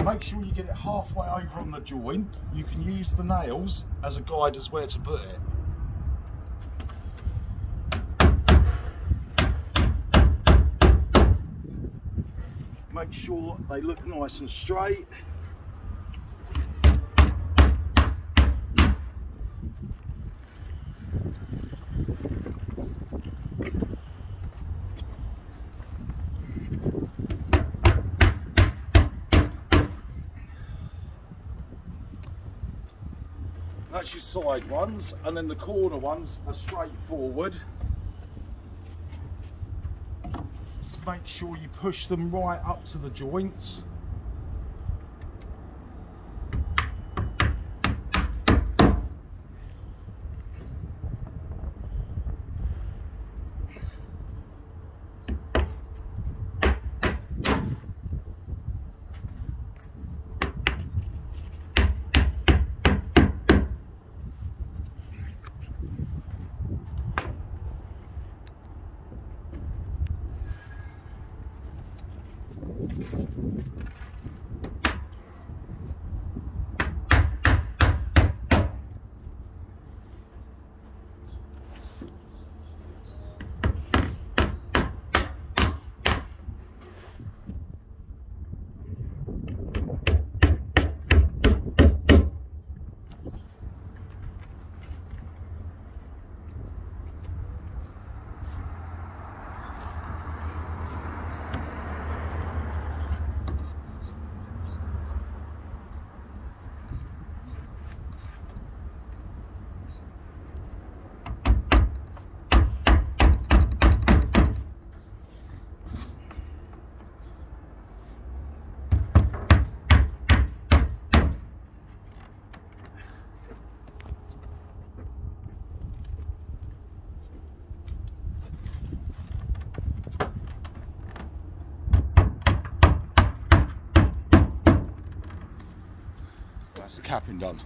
Make sure you get it halfway over on the join. You can use the nails as a guide as where to put it. Make sure they look nice and straight. That's your side ones, and then the corner ones are straightforward. Just make sure you push them right up to the joints. That's the capping done.